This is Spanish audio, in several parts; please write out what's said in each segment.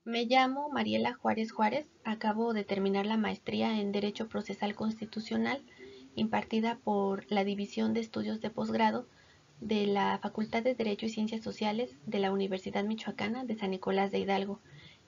Me llamo Mariela Juárez Juárez, acabo de terminar la maestría en Derecho Procesal Constitucional impartida por la División de Estudios de Posgrado de la Facultad de Derecho y Ciencias Sociales de la Universidad Michoacana de San Nicolás de Hidalgo.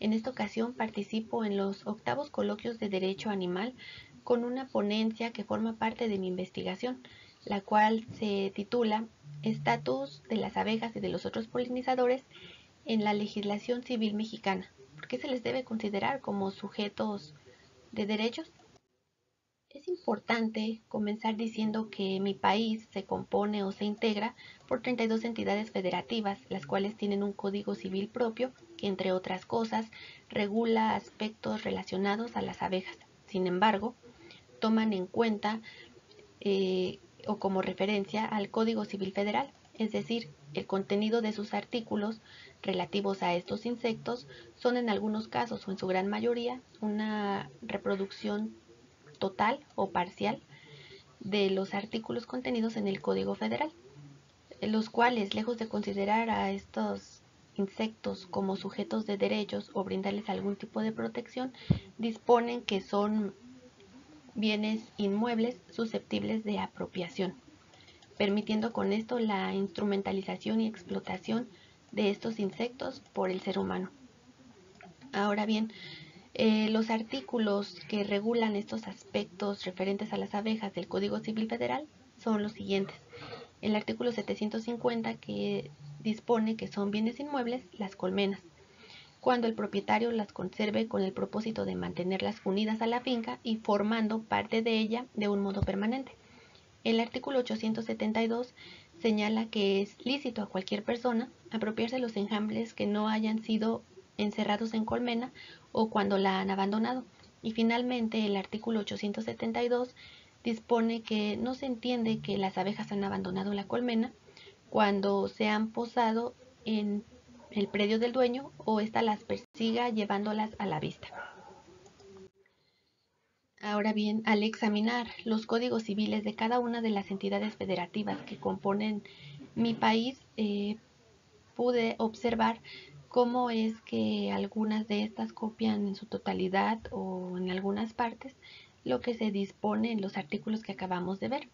En esta ocasión participo en los octavos coloquios de Derecho Animal con una ponencia que forma parte de mi investigación, la cual se titula Estatus de las abejas y de los otros polinizadores en la legislación civil mexicana. ¿Por qué se les debe considerar como sujetos de derechos? Es importante comenzar diciendo que mi país se compone o se integra por 32 entidades federativas, las cuales tienen un código civil propio que, entre otras cosas, regula aspectos relacionados a las abejas. Sin embargo, toman en cuenta o como referencia al Código Civil Federal, es decir, el contenido de sus artículos relativos a estos insectos son en algunos casos o en su gran mayoría una reproducción total o parcial de los artículos contenidos en el Código Federal, los cuales, lejos de considerar a estos insectos como sujetos de derechos o brindarles algún tipo de protección, disponen que son bienes inmuebles susceptibles de apropiación, permitiendo con esto la instrumentalización y explotación de estos insectos por el ser humano. Ahora bien, los artículos que regulan estos aspectos referentes a las abejas del Código Civil Federal son los siguientes. El artículo 750 que dispone que son bienes inmuebles las colmenas, cuando el propietario las conserve con el propósito de mantenerlas unidas a la finca y formando parte de ella de un modo permanente. El artículo 872 señala que es lícito a cualquier persona apropiarse de los enjambres que no hayan sido encerrados en colmena o cuando la han abandonado. Y finalmente el artículo 872 dispone que no se entiende que las abejas han abandonado la colmena cuando se han posado en el predio del dueño o ésta las persiga llevándolas a la vista. Ahora bien, al examinar los códigos civiles de cada una de las entidades federativas que componen mi país, pude observar cómo es que algunas de estas copian en su totalidad o en algunas partes lo que se dispone en los artículos que acabamos de ver.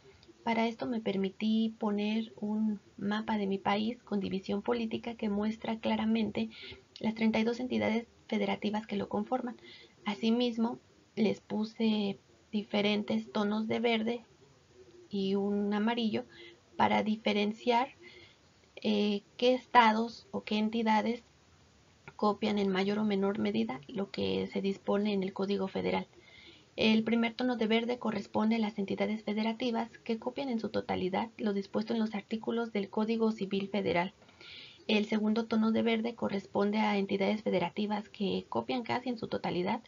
Para esto me permití poner un mapa de mi país con división política que muestra claramente las 32 entidades federativas que lo conforman. Asimismo, les puse diferentes tonos de verde y un amarillo para diferenciar qué estados o qué entidades copian en mayor o menor medida lo que se dispone en el Código Federal. El primer tono de verde corresponde a las entidades federativas que copian en su totalidad lo dispuesto en los artículos del Código Civil Federal. El segundo tono de verde corresponde a entidades federativas que copian casi en su totalidad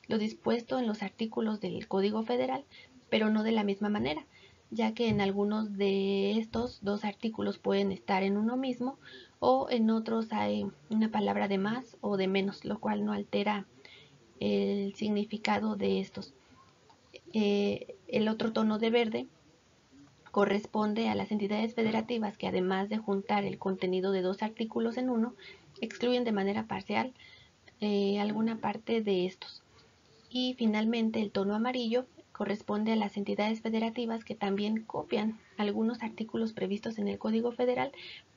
lo dispuesto en los artículos del Código Federal, pero no de la misma manera, ya que en algunos de estos dos artículos pueden estar en uno mismo o en otros hay una palabra de más o de menos, lo cual no altera el significado de estos. El otro tono de verde corresponde a las entidades federativas que, además de juntar el contenido de dos artículos en uno, excluyen de manera parcial alguna parte de estos. Y finalmente el tono amarillo corresponde a las entidades federativas que también copian algunos artículos previstos en el Código Federal,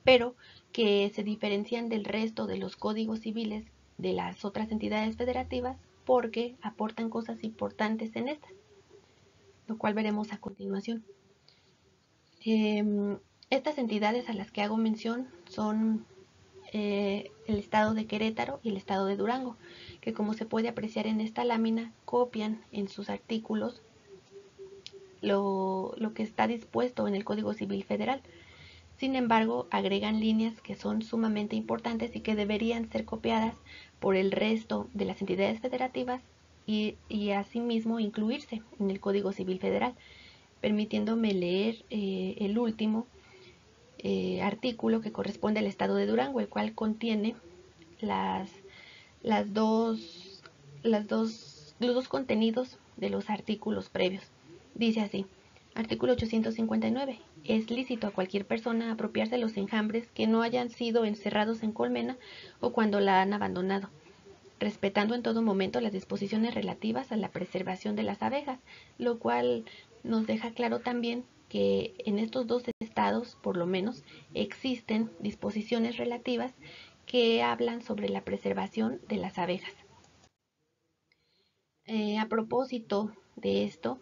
pero que se diferencian del resto de los códigos civiles de las otras entidades federativas porque aportan cosas importantes en estas, lo cual veremos a continuación. Estas entidades a las que hago mención son el estado de Querétaro y el estado de Durango, que, como se puede apreciar en esta lámina, copian en sus artículos lo que está dispuesto en el Código Civil Federal. Sin embargo, agregan líneas que son sumamente importantes y que deberían ser copiadas por el resto de las entidades federativas y asimismo incluirse en el Código Civil Federal, permitiéndome leer el último artículo que corresponde al estado de Durango, el cual contiene las, las dos, los dos contenidos de los artículos previos. Dice así, artículo 859. Es lícito a cualquier persona apropiarse de los enjambres que no hayan sido encerrados en colmena o cuando la han abandonado, respetando en todo momento las disposiciones relativas a la preservación de las abejas, lo cual nos deja claro también que en estos dos estados, por lo menos, existen disposiciones relativas que hablan sobre la preservación de las abejas. A propósito de esto,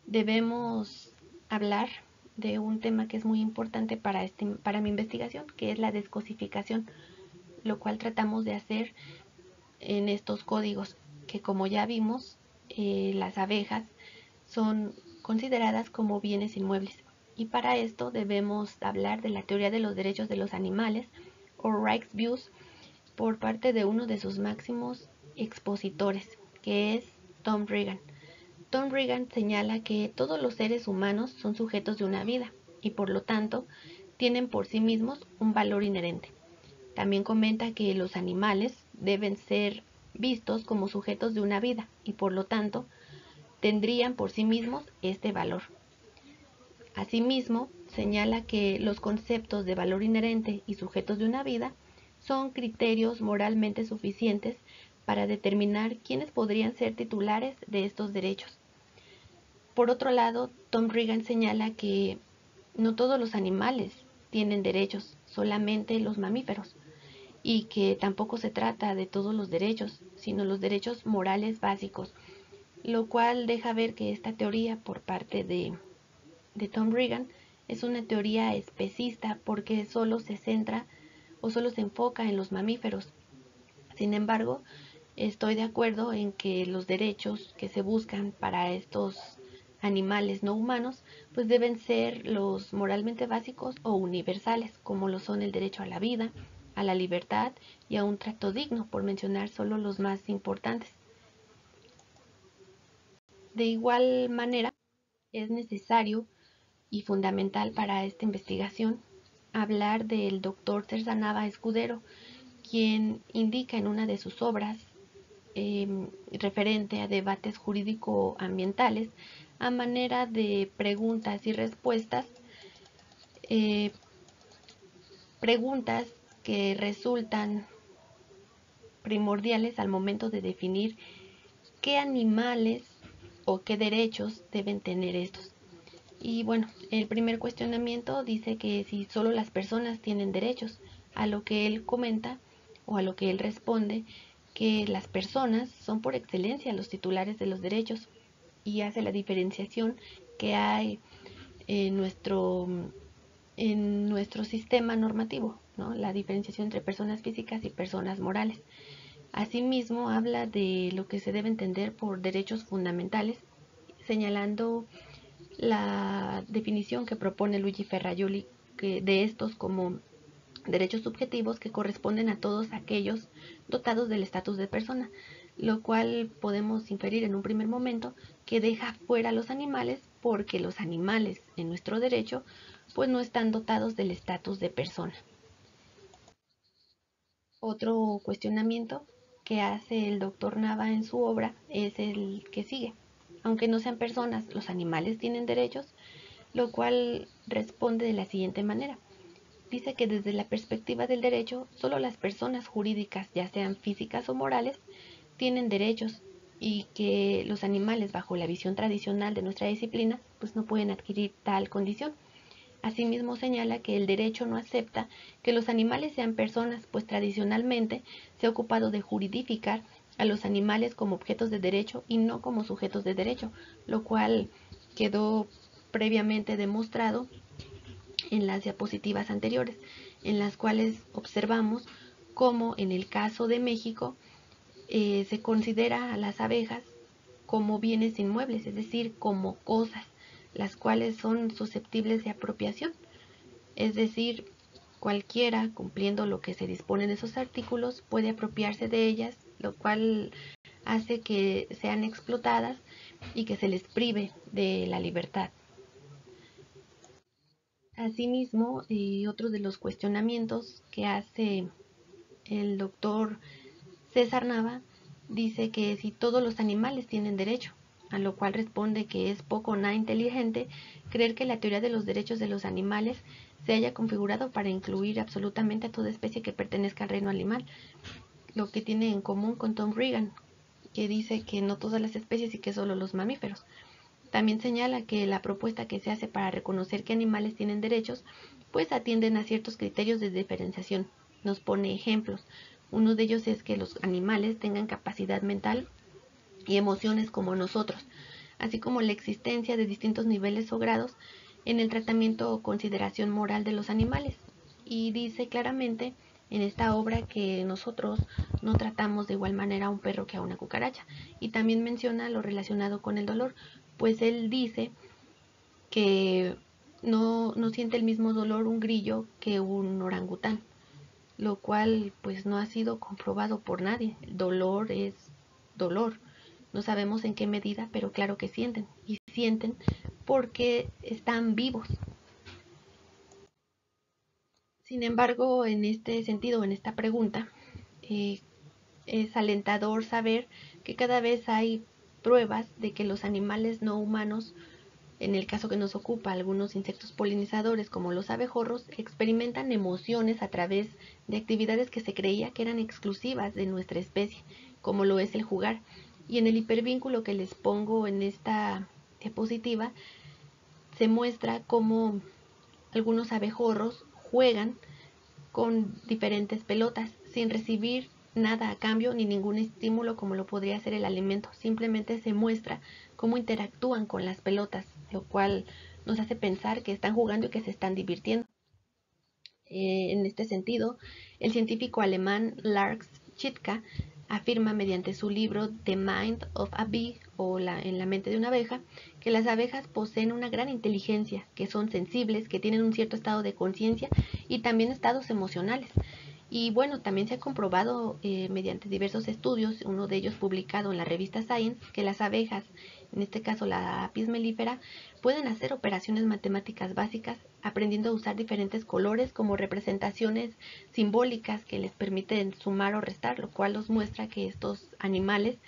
debemos hablar de un tema que es muy importante para mi investigación, que es la descosificación, lo cual tratamos de hacer en estos códigos, que como ya vimos, las abejas son consideradas como bienes inmuebles. Y para esto debemos hablar de la teoría de los derechos de los animales, o Rijksviews, por parte de uno de sus máximos expositores, que es Tom Regan. Tom Regan señala que todos los seres humanos son sujetos de una vida y por lo tanto tienen por sí mismos un valor inherente. También comenta que los animales deben ser vistos como sujetos de una vida y por lo tanto tendrían por sí mismos este valor. Asimismo, señala que los conceptos de valor inherente y sujetos de una vida son criterios moralmente suficientes para determinar quiénes podrían ser titulares de estos derechos. Por otro lado, Tom Regan señala que no todos los animales tienen derechos, solamente los mamíferos, y que tampoco se trata de todos los derechos, sino los derechos morales básicos, lo cual deja ver que esta teoría por parte de Tom Regan es una teoría especista porque solo se centra o solo se enfoca en los mamíferos. Sin embargo, estoy de acuerdo en que los derechos que se buscan para estos animales no humanos pues deben ser los moralmente básicos o universales, como lo son el derecho a la vida, a la libertad y a un trato digno, por mencionar solo los más importantes. De igual manera, es necesario y fundamental para esta investigación hablar del doctor Cerzanaba Escudero, quien indica en una de sus obras referente a debates jurídico-ambientales a manera de preguntas y respuestas, preguntas que resultan primordiales al momento de definir qué animales o qué derechos deben tener estos. Y bueno, el primer cuestionamiento dice que si solo las personas tienen derechos, a lo que él comenta o a lo que él responde que las personas son por excelencia los titulares de los derechos y hace la diferenciación que hay en nuestro sistema normativo, ¿no? La diferenciación entre personas físicas y personas morales. Asimismo, habla de lo que se debe entender por derechos fundamentales, señalando la definición que propone Luigi Ferrajoli de estos como derechos subjetivos que corresponden a todos aquellos dotados del estatus de persona, lo cual podemos inferir en un primer momento que deja fuera a los animales porque los animales en nuestro derecho pues no están dotados del estatus de persona. Otro cuestionamiento que hace el doctor Nava en su obra es el que sigue. Aunque no sean personas, los animales tienen derechos, lo cual responde de la siguiente manera. Dice que desde la perspectiva del derecho, solo las personas jurídicas, ya sean físicas o morales, tienen derechos y que los animales, bajo la visión tradicional de nuestra disciplina, pues no pueden adquirir tal condición. Asimismo señala que el derecho no acepta que los animales sean personas, pues tradicionalmente se ha ocupado de juridificar a los animales como objetos de derecho y no como sujetos de derecho, lo cual quedó previamente demostrado en las diapositivas anteriores, en las cuales observamos cómo en el caso de México se considera a las abejas como bienes inmuebles, es decir, como cosas, las cuales son susceptibles de apropiación, es decir, cualquiera, cumpliendo lo que se dispone en esos artículos, puede apropiarse de ellas, lo cual hace que sean explotadas y que se les prive de la libertad. Asimismo, otro de los cuestionamientos que hace el doctor César Nava dice que si todos los animales tienen derecho, a lo cual responde que es poco o nada inteligente creer que la teoría de los derechos de los animales se haya configurado para incluir absolutamente a toda especie que pertenezca al reino animal, lo que tiene en común con Tom Regan, que dice que no todas las especies y que solo los mamíferos. También señala que la propuesta que se hace para reconocer que animales tienen derechos, pues atienden a ciertos criterios de diferenciación. Nos pone ejemplos. Uno de ellos es que los animales tengan capacidad mental y emociones como nosotros, así como la existencia de distintos niveles o grados en el tratamiento o consideración moral de los animales. Y dice claramente en esta obra que nosotros no tratamos de igual manera a un perro que a una cucaracha. Y también menciona lo relacionado con el dolor, pues él dice que no siente el mismo dolor un grillo que un orangután, lo cual pues no ha sido comprobado por nadie. El dolor es dolor. No sabemos en qué medida, pero claro que sienten. Y sienten porque están vivos. Sin embargo, en este sentido, en esta pregunta, eh, es alentador saber que cada vez hay pruebas de que los animales no humanos, en el caso que nos ocupa, algunos insectos polinizadores como los abejorros, experimentan emociones a través de actividades que se creía que eran exclusivas de nuestra especie, como lo es el jugar. Y en el hipervínculo que les pongo en esta diapositiva, se muestra cómo algunos abejorros juegan con diferentes pelotas sin recibir nada a cambio ni ningún estímulo como lo podría ser el alimento. Simplemente se muestra cómo interactúan con las pelotas, lo cual nos hace pensar que están jugando y que se están divirtiendo. En este sentido, el científico alemán Lars Chitka afirma mediante su libro The Mind of a Bee o En la mente de una abeja que las abejas poseen una gran inteligencia, que son sensibles, que tienen un cierto estado de conciencia y también estados emocionales. Y bueno, también se ha comprobado mediante diversos estudios, uno de ellos publicado en la revista Science, que las abejas, en este caso la apis mellifera, pueden hacer operaciones matemáticas básicas aprendiendo a usar diferentes colores como representaciones simbólicas que les permiten sumar o restar, lo cual nos muestra que estos animales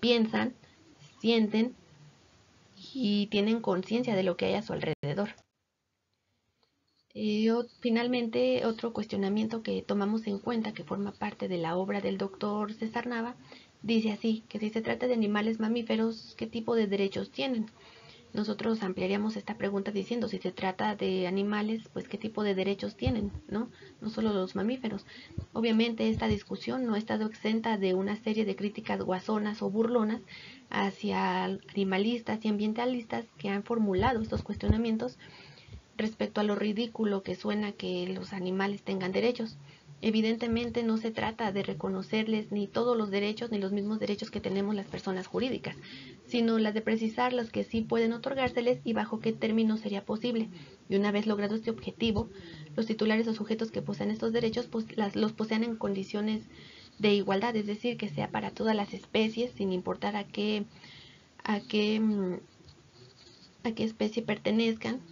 piensan, sienten y tienen conciencia de lo que hay a su alrededor. Finalmente, otro cuestionamiento que tomamos en cuenta, que forma parte de la obra del doctor César Nava, dice así, que si se trata de animales mamíferos, ¿qué tipo de derechos tienen? Nosotros ampliaríamos esta pregunta diciendo, si se trata de animales, pues qué tipo de derechos tienen, ¿no? No solo los mamíferos. Obviamente esta discusión no ha estado exenta de una serie de críticas guasonas o burlonas hacia animalistas y ambientalistas que han formulado estos cuestionamientos respecto a lo ridículo que suena que los animales tengan derechos. Evidentemente no se trata de reconocerles ni todos los derechos ni los mismos derechos que tenemos las personas jurídicas, sino las de precisar los que sí pueden otorgárseles y bajo qué términos sería posible. Y una vez logrado este objetivo, los titulares o sujetos que poseen estos derechos pues los posean en condiciones de igualdad, es decir, que sea para todas las especies sin importar a qué, a qué especie pertenezcan,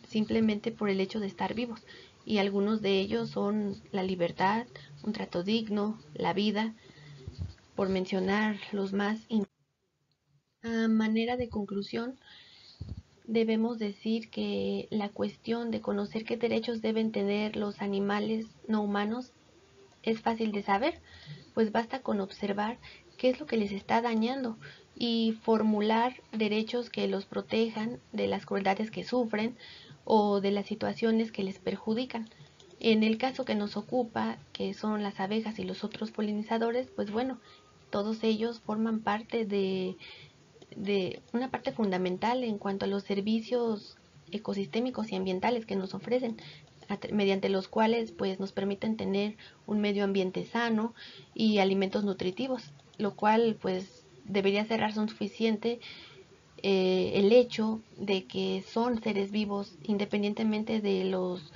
simplemente por el hecho de estar vivos. Y algunos de ellos son la libertad, un trato digno, la vida, por mencionar los más. A manera de conclusión, debemos decir que la cuestión de conocer qué derechos deben tener los animales no humanos es fácil de saber, pues basta con observar qué es lo que les está dañando y formular derechos que los protejan de las crueldades que sufren o de las situaciones que les perjudican. En el caso que nos ocupa, que son las abejas y los otros polinizadores, pues bueno, todos ellos forman parte de una parte fundamental en cuanto a los servicios ecosistémicos y ambientales que nos ofrecen, mediante los cuales pues nos permiten tener un medio ambiente sano y alimentos nutritivos, lo cual pues debería ser razón suficiente el hecho de que son seres vivos independientemente de los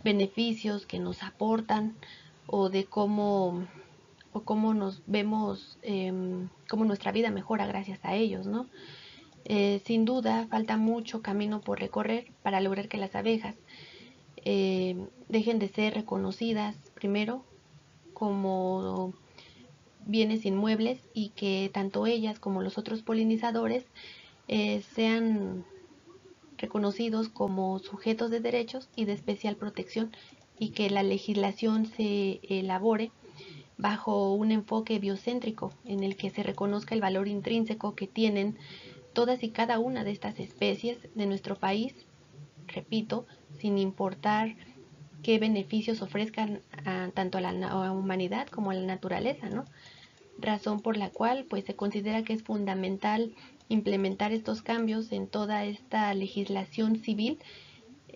beneficios que nos aportan o de cómo nos vemos, cómo nuestra vida mejora gracias a ellos, ¿no? Sin duda falta mucho camino por recorrer para lograr que las abejas dejen de ser reconocidas primero como bienes inmuebles y que tanto ellas como los otros polinizadores sean reconocidos como sujetos de derechos y de especial protección y que la legislación se elabore bajo un enfoque biocéntrico en el que se reconozca el valor intrínseco que tienen todas y cada una de estas especies de nuestro país, repito, sin importar qué beneficios ofrezcan tanto a la humanidad como a la naturaleza, ¿no? Razón por la cual pues se considera que es fundamental implementar estos cambios en toda esta legislación civil,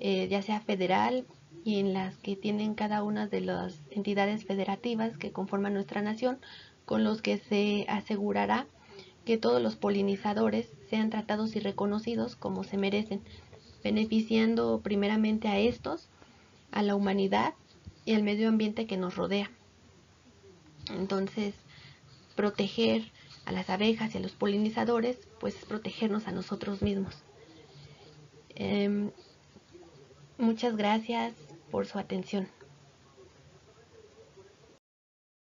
ya sea federal y en las que tienen cada una de las entidades federativas que conforman nuestra nación, con los que se asegurará que todos los polinizadores sean tratados y reconocidos como se merecen, beneficiando primeramente a estos, a la humanidad y al medio ambiente que nos rodea. Entonces, proteger a las abejas y a los polinizadores, pues es protegernos a nosotros mismos. Muchas gracias por su atención.